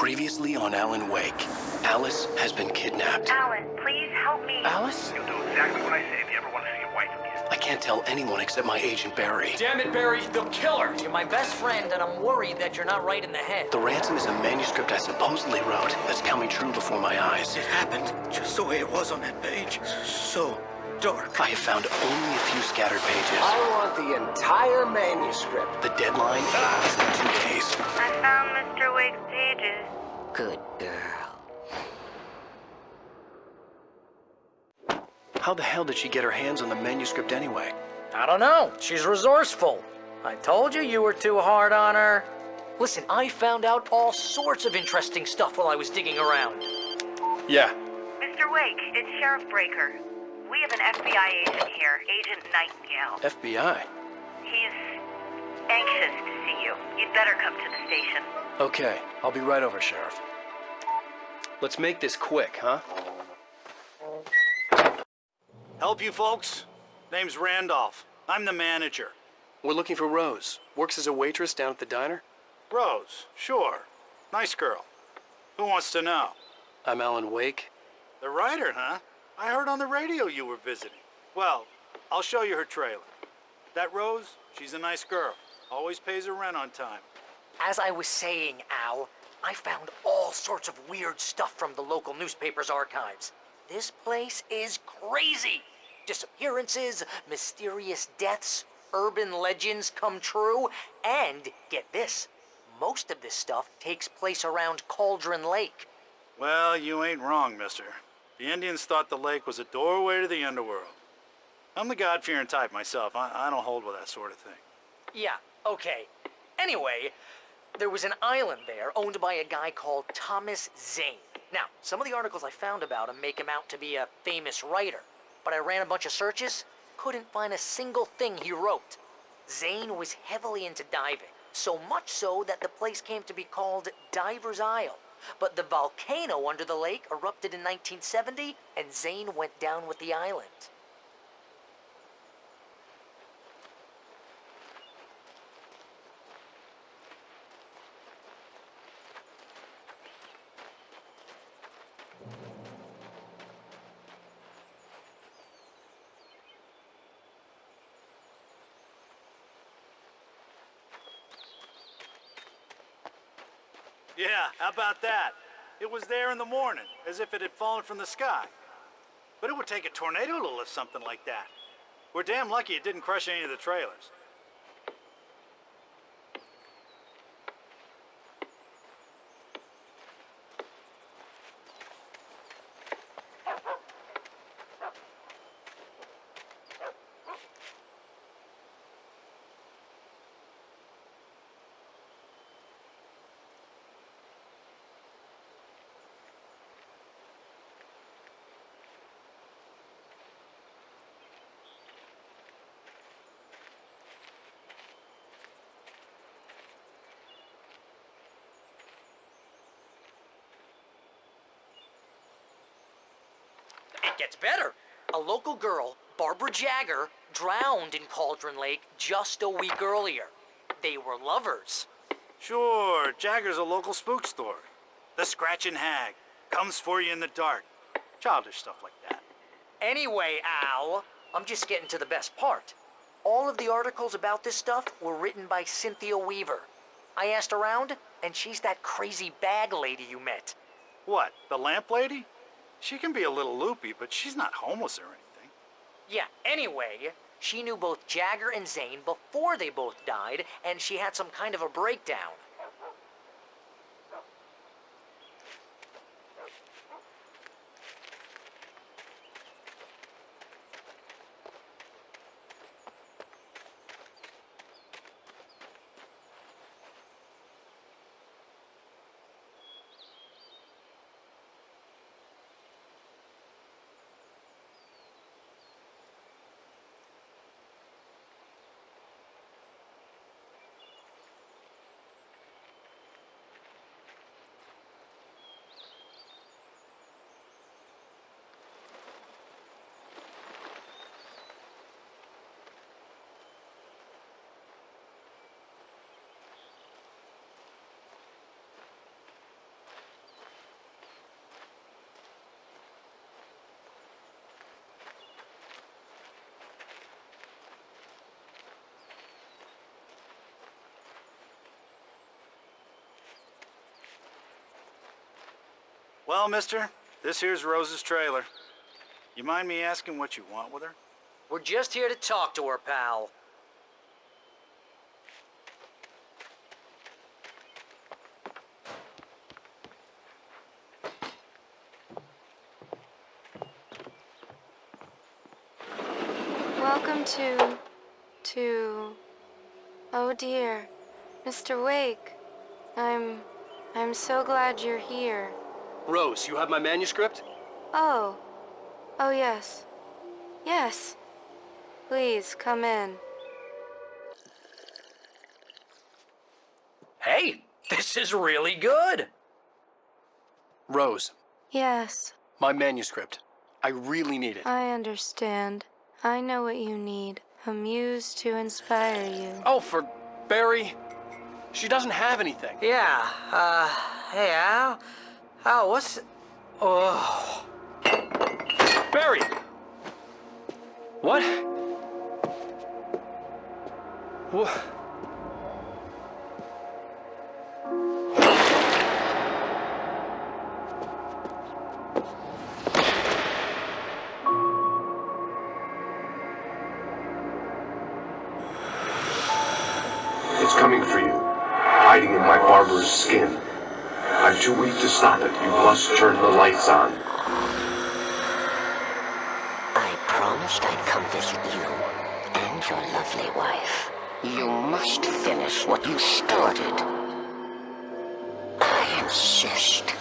Previously on Alan Wake, Alice has been kidnapped. Alan, please help me. Alice? You'll do exactly what I say if you ever want to see your wife again. I can't tell anyone except my agent Barry. Damn it, Barry, they'll kill her! You're my best friend, and I'm worried that you're not right in the head. The ransom is a manuscript I supposedly wrote that's coming true before my eyes. It happened just the way it was on that page. So dark. I have found only a few scattered pages. I want the entire manuscript. The deadline is in 2 days. I found Mr. Wake's pages. Good girl. How the hell did she get her hands on the manuscript anyway? I don't know. She's resourceful. I told you were too hard on her. Listen, I found out all sorts of interesting stuff while I was digging around. Yeah. Mr. Wake, it's Sheriff Breaker. We have an FBI agent here, Agent Nightingale. FBI? He's anxious to see you. You'd better come to the station. Okay, I'll be right over, Sheriff. Let's make this quick, huh? Help you folks? Name's Randolph. I'm the manager. We're looking for Rose. Works as a waitress down at the diner. Rose, sure. Nice girl. Who wants to know? I'm Alan Wake. The writer, huh? I heard on the radio you were visiting. Well, I'll show you her trailer. That Rose, she's a nice girl. Always pays her rent on time. As I was saying, Al, I found all sorts of weird stuff from the local newspaper's archives. This place is crazy. Disappearances, mysterious deaths, urban legends come true, and get this, most of this stuff takes place around Cauldron Lake. Well, you ain't wrong, mister. The Indians thought the lake was a doorway to the underworld. I'm the God-fearing type myself. I don't hold with that sort of thing. Yeah, okay. Anyway, there was an island there owned by a guy called Thomas Zane. Now, some of the articles I found about him make him out to be a famous writer, but I ran a bunch of searches, couldn't find a single thing he wrote. Zane was heavily into diving, so much so that the place came to be called Diver's Isle. But the volcano under the lake erupted in 1970, and Zane went down with the island. Yeah, how about that? It was there in the morning, as if it had fallen from the sky. But it would take a tornado to lift something like that. We're damn lucky it didn't crush any of the trailers. It gets better. A local girl, Barbara Jagger, drowned in Cauldron Lake just a week earlier. They were lovers. Sure, Jagger's a local spook story. The Scratching Hag. Comes for you in the dark. Childish stuff like that. Anyway, Al, I'm just getting to the best part. All of the articles about this stuff were written by Cynthia Weaver. I asked around, and she's that crazy bag lady you met. What, the lamp lady? She can be a little loopy, but she's not homeless or anything. Yeah, anyway, she knew both Jagger and Zane before they both died, and she had some kind of a breakdown. Well, mister, this here's Rose's trailer. You mind me asking what you want with her? We're just here to talk to her, pal. Welcome to... Oh dear, Mr. Wake. I'm so glad you're here. Rose, you have my manuscript? Oh. Oh yes. Yes. Please, come in. Hey, this is really good. Rose, Yes, my manuscript. I really need it. I understand. I know what you need. A muse to inspire you. Oh, for Barry? She doesn't have anything. Yeah, hey, Al, what's... Oh... Barry! What? What? It's coming for you, hiding in my barber's skin. I'm too weak to stop it. You must turn the lights on. I promised I'd come visit you and your lovely wife. You must finish what you started. I insist.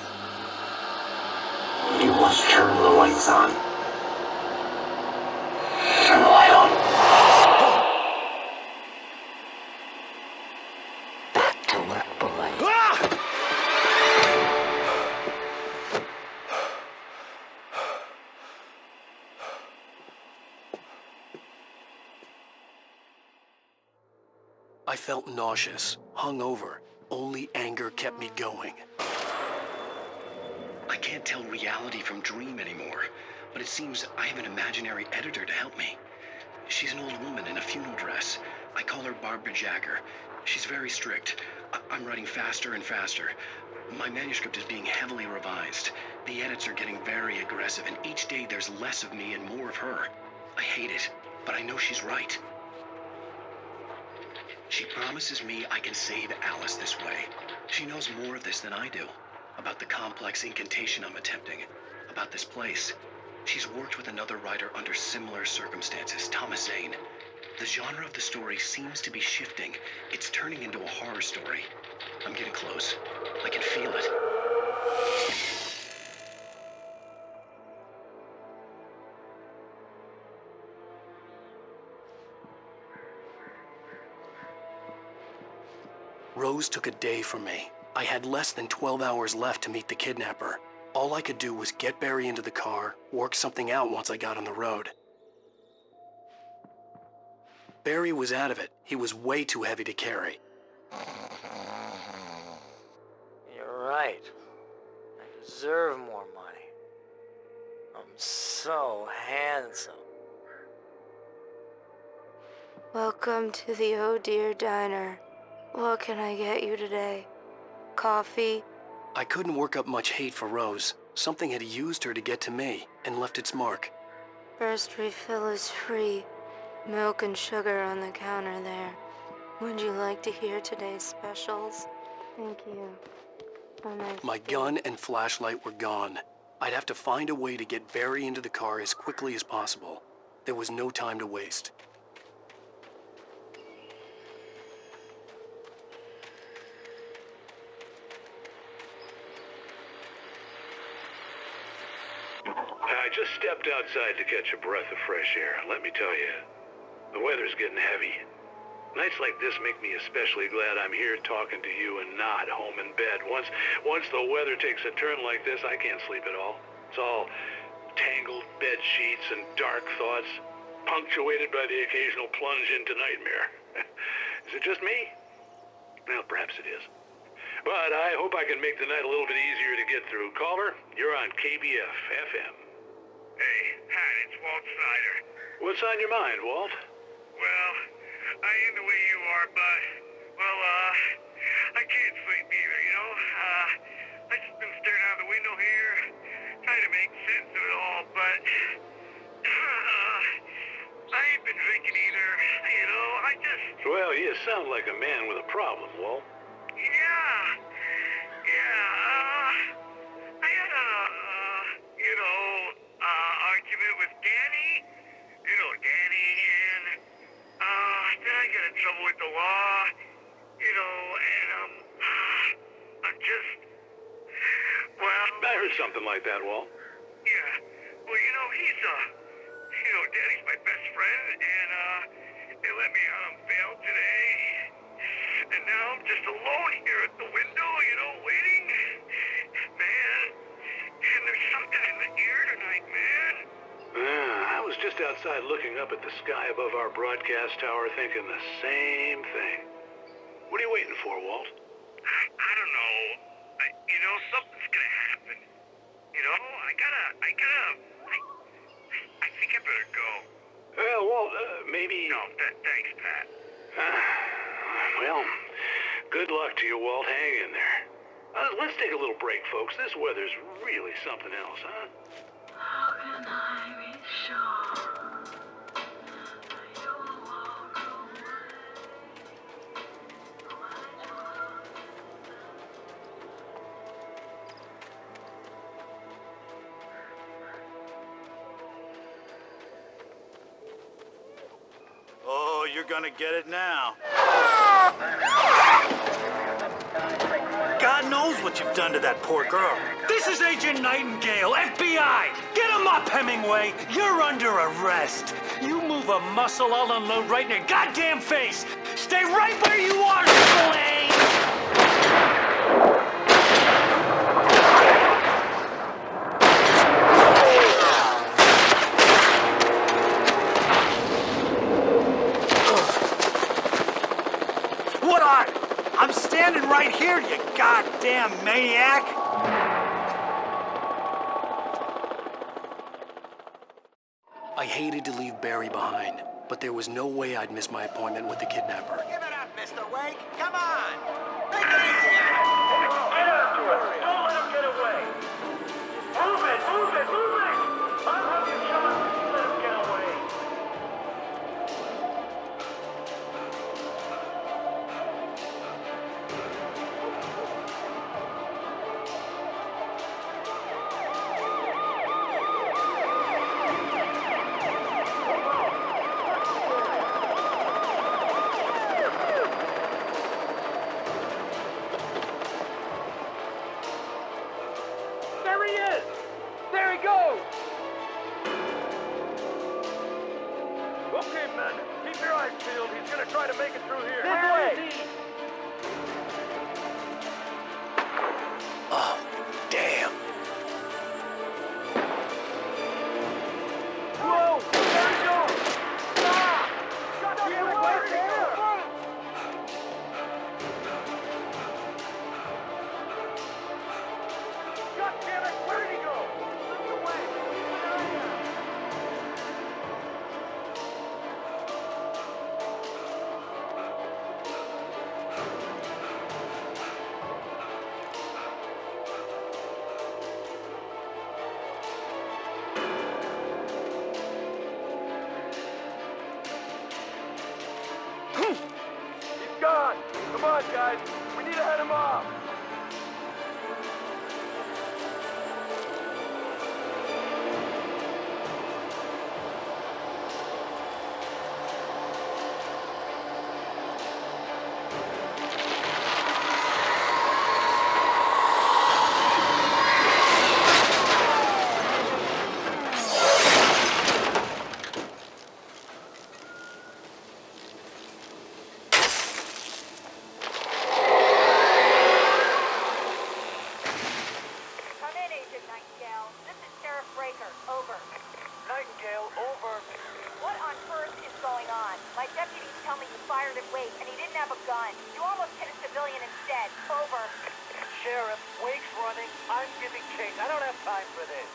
You must turn the lights on. Turn the light on. Back to work, boy. I felt nauseous, hungover. Only anger kept me going. I can't tell reality from dream anymore, but it seems I have an imaginary editor to help me. She's an old woman in a funeral dress. I call her Barbara Jacker. She's very strict. I'm writing faster and faster. My manuscript is being heavily revised. The edits are getting very aggressive, and each day there's less of me and more of her. I hate it, but I know she's right. She promises me I can save Alice this way. She knows more of this than I do. About the complex incantation I'm attempting. About this place. She's worked with another writer under similar circumstances, Thomas Zane. The genre of the story seems to be shifting. It's turning into a horror story. I'm getting close. I can feel it. Rose took a day from me. I had less than 12 hours left to meet the kidnapper. All I could do was get Barry into the car, work something out once I got on the road. Barry was out of it. He was way too heavy to carry. You're right. I deserve more money. I'm so handsome. Welcome to the Oh Dear Diner. What can I get you today? Coffee? I couldn't work up much hate for Rose. Something had used her to get to me and left its mark. First refill is free. Milk and sugar on the counter there. Would you like to hear today's specials? Thank you. Oh, nice. My gun and flashlight were gone. I'd have to find a way to get Barry into the car as quickly as possible. There was no time to waste. I just stepped outside to catch a breath of fresh air. Let me tell you, the weather's getting heavy. Nights like this make me especially glad I'm here talking to you and not home in bed. Once the weather takes a turn like this, I can't sleep at all. It's all tangled bed sheets and dark thoughts, punctuated by the occasional plunge into nightmare. Is it just me? Well, perhaps it is. But I hope I can make the night a little bit easier to get through. Caller, you're on KBF FM. Hey, Pat, it's Walt Snyder. What's on your mind, Walt? Well, I am the way you are, but, well, I can't sleep either, you know? I just been staring out the window here, trying to make sense of it all, but I ain't been drinking either. You know, I just... Well, you sound like a man with a problem, Walt. Yeah. I had a, argument with Danny. You know Danny, and, then I got in trouble with the law. You know, and, I'm just... Well... I heard something like that, Walt. Yeah. Well, you know, Danny's my best friend, and, they let me out on bail today. And now I'm just alone here at the window, waiting. Man, and there's something in the air tonight, man. I was just outside looking up at the sky above our broadcast tower thinking the same thing. What are you waiting for, Walt? I don't know. Something's gonna happen. I think I better go. Well, Walt, maybe... No, thanks, Pat. Well, good luck to you, Walt. Hang in there. Let's take a little break, folks. This weather's really something else, huh? How can I be sure that you'll walk away? Oh, you're gonna get it now. God knows what you've done to that poor girl. This is Agent Nightingale, FBI! Get him up, Hemingway! You're under arrest. You move a muscle, I'll unload right in your goddamn face! Stay right where you are, Lane! What are? I'm standing right here, you goddamn maniac! I hated to leave Barry behind, but there was no way I'd miss my appointment with the kidnapper. Give it up, Mr. Wake. Come on. Make it easy on him. Get after him! Don't let him get away! Move it! Move it! Move it! I'll have you shot if you let him get away! There he is! There he goes! Okay, men, keep your eyes peeled. He's gonna try to make it through here. This way! Oh, damn. Whoa! There he goes! Ah! God damn it, where'd he go? God damn it, where'd he go? Look away! Keep an eye out! He's gone! Come on, guys! We need to head him off! Come in, Agent Nightingale. This is Sheriff Breaker. Over. Nightingale, over. What on earth is going on? My deputies tell me you fired at Wake, and he didn't have a gun. You almost hit a civilian instead. Over. Sheriff, Wake's running. I'm giving chase. I don't have time for this.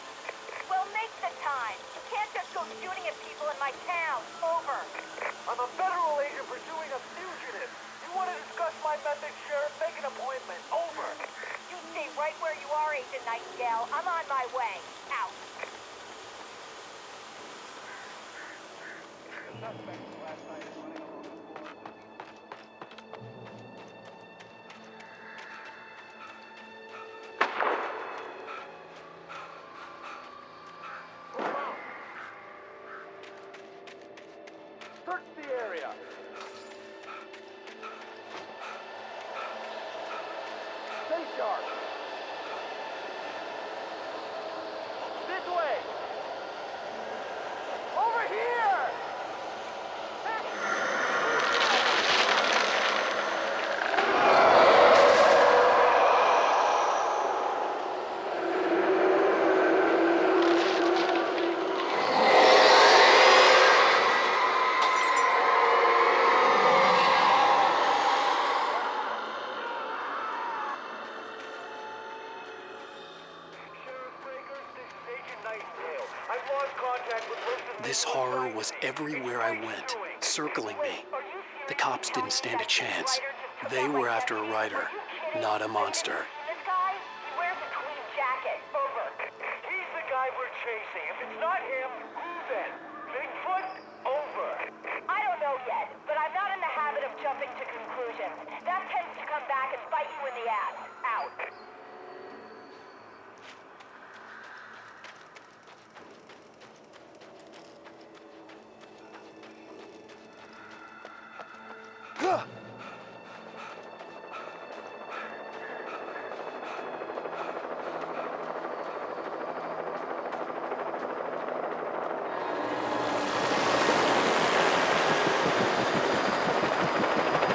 Well, make the time. You can't just go shooting at people in my town. Over. I'm a federal agent pursuing a fugitive. You want to discuss my methods, Sheriff? Make an appointment. Over. You stay right where where you are, Agent Nightingale. I'm on my way. Out. Search the area. Stay sharp. This way. Over here. This horror was everywhere I went, circling me. The cops didn't stand a chance. They were after a writer, not a monster. This guy, he wears a tweed jacket. Over. He's the guy we're chasing. If it's not him, who then? Bigfoot? Over. I don't know yet, but I'm not in the habit of jumping to conclusions. That tends to come back and bite you in the ass. Out.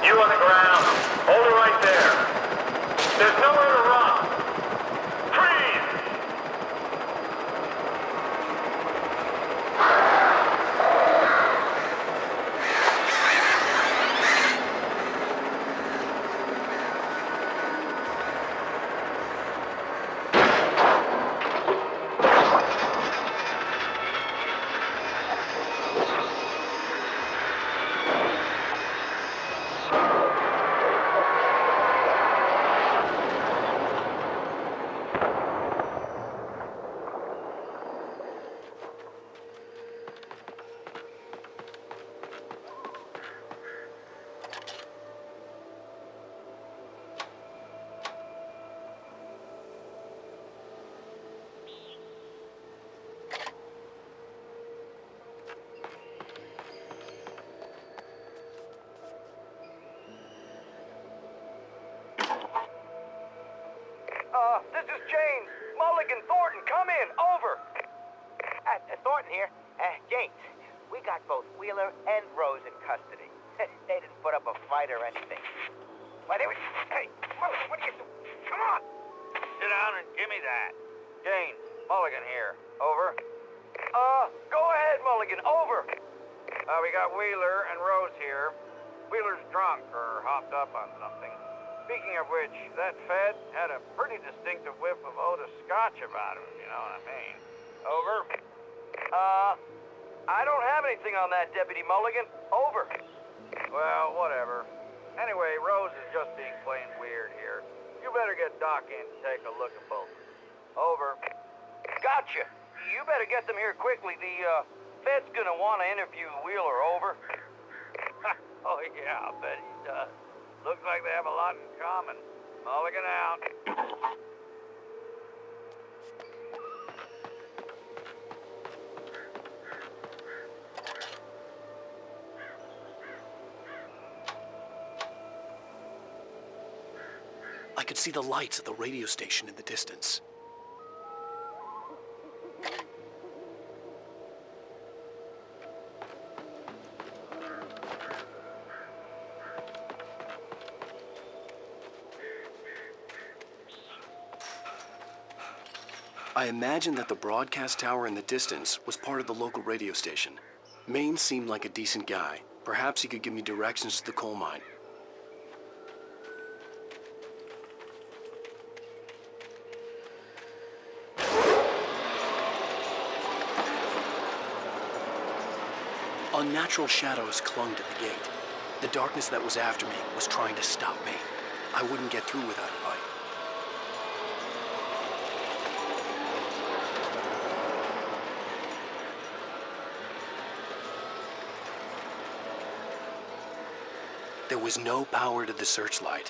You on the ground. Hold it right there. There's nowhere to run. Freeze! This is James. Mulligan, Thornton, come in. Over. Thornton here. James, we got both Wheeler and Rose in custody. They didn't put up a fight or anything. Why, they were... Hey, Mulligan, what are you doing? Come on. Sit down and give me that. James, Mulligan here. Over. Go ahead, Mulligan. Over. We got Wheeler and Rose here. Wheeler's drunk or hopped up on something. Speaking of which, that Fed had a pretty distinctive whiff of Otis Scotch about him, you know what I mean. Over. I don't have anything on that, Deputy Mulligan. Over. Well, whatever. Anyway, Rose is just being plain weird here. You better get Doc in to take a look at both. Over. Gotcha. You better get them here quickly. The, Fed's gonna want to interview Wheeler. Over. Oh, yeah, I'll bet he does. Looks like they have a lot in common. Mulligan out. I could see the lights at the radio station in the distance. I imagined that the broadcast tower in the distance was part of the local radio station. Maine seemed like a decent guy. Perhaps he could give me directions to the coal mine. Unnatural shadows clung to the gate. The darkness that was after me was trying to stop me. I wouldn't get through without a fight. There was no power to the searchlight.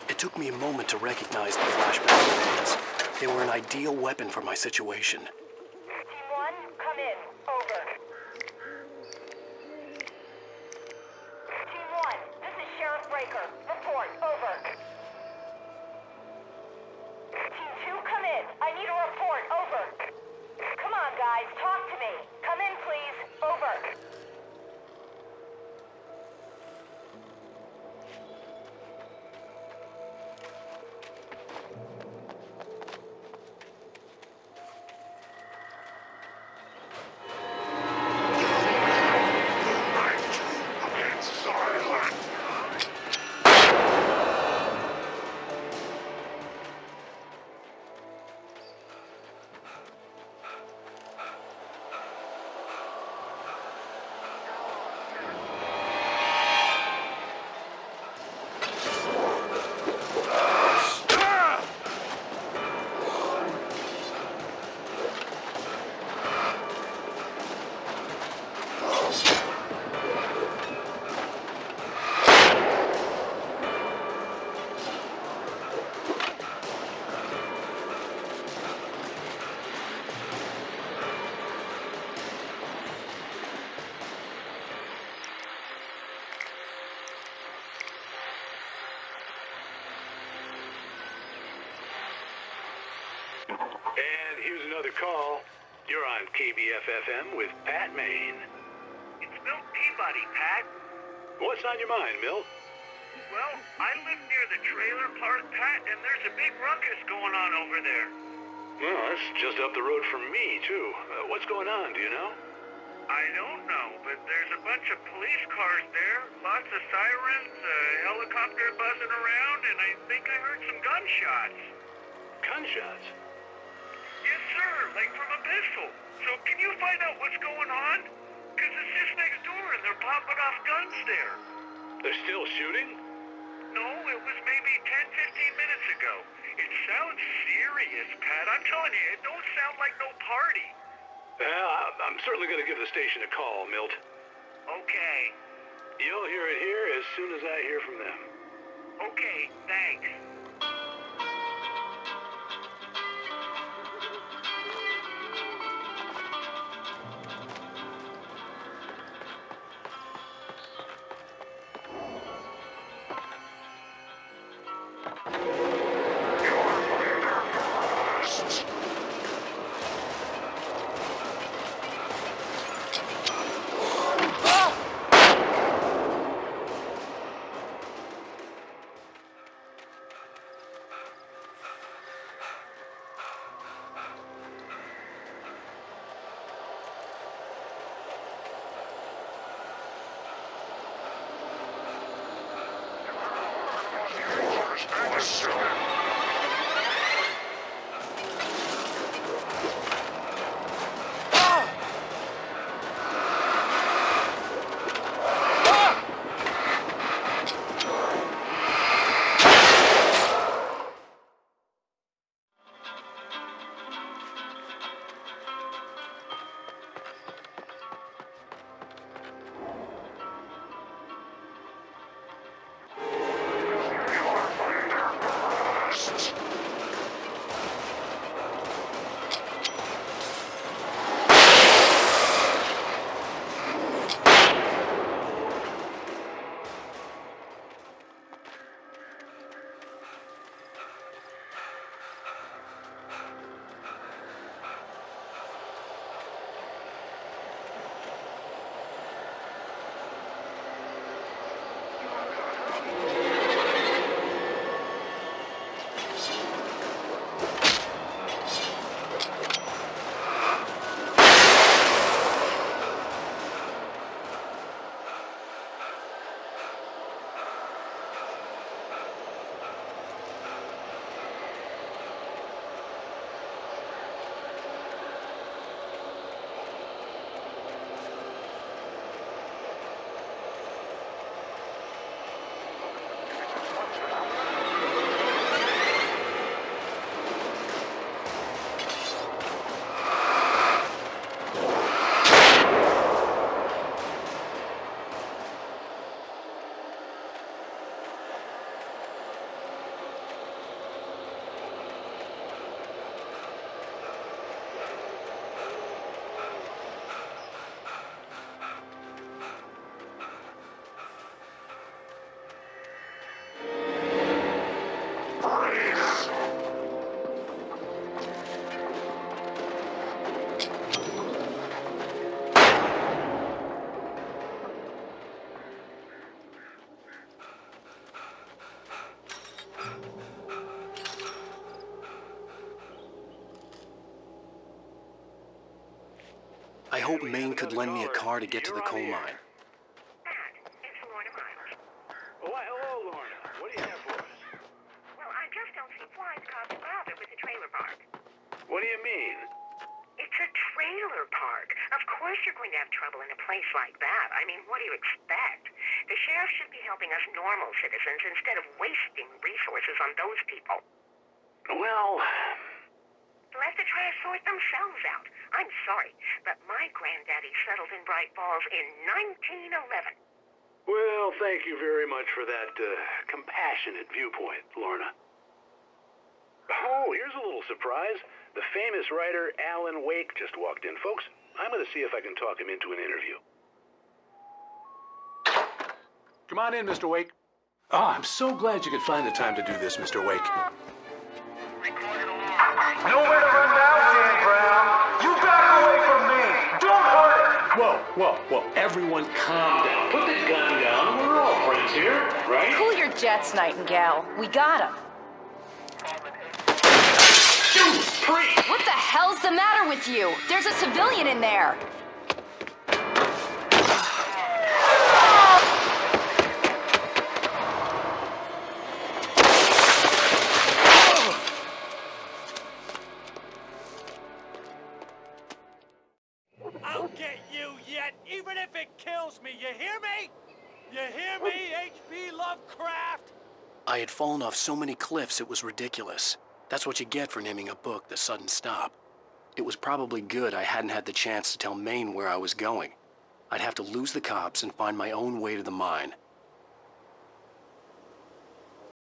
It took me a moment to recognize the flashback grenades. They were an ideal weapon for my situation. Team 1, come in. Over. Team 1, this is Sheriff Breaker. Report. Over. Team 2, come in. I need a report. Over. Come on, guys. Talk to me. Come in, please. Over. And here's another call. You're on KBFFM with Pat Maine. It's Milt Peabody, Pat. What's on your mind, Milt? Well, I live near the trailer park, Pat, and there's a big ruckus going on over there. Well, that's just up the road from me, too. What's going on, do you know? I don't know, but there's a bunch of police cars there, lots of sirens, a helicopter buzzing around, and I think I heard some gunshots. Gunshots? Yes, sir, like from a pistol. So can you find out what's going on? Because it's just next door and they're popping off guns there. They're still shooting? No, it was maybe 10, 15 minutes ago. It sounds serious, Pat. I'm telling you, it don't sound like no party. Well, I'm certainly going to give the station a call, Milt. Okay. You'll hear it here as soon as I hear from them. Okay, thanks. I hope Maine could lend me a car to get to the coal mine. Matt, it's Lorna Miles. Oh, why, hello, Lorna. What do you have for us? Well, I just don't see why the cops bother with the trailer park. What do you mean? It's a trailer park. Of course you're going to have trouble in a place like that. I mean, what do you expect? The sheriff should be helping us normal citizens instead of wasting resources on those people. Well, Let the trash sort themselves out. I'm sorry, but my granddaddy settled in Bright Falls in 1911. well, thank you very much for that compassionate viewpoint, Lorna. Oh, here's a little surprise. The famous writer Alan Wake just walked in. Folks, I'm going to see if I can talk him into an interview. Come on in, Mr. Wake. Ah, I'm so glad you could find the time to do this, Mr. Wake. Nowhere to run now, Dan Brown. You back away from me. Don't hurt it. Whoa. Everyone calm down. Put the gun down. We're all friends here, right? Cool your jets, Nightingale. We got him. What the hell's the matter with you? There's a civilian in there. I'll get you yet, even if it kills me. You hear me? You hear me, H.P. Lovecraft? I had fallen off so many cliffs it was ridiculous. That's what you get for naming a book The Sudden Stop. It was probably good I hadn't had the chance to tell Maine where I was going. I'd have to lose the cops and find my own way to the mine.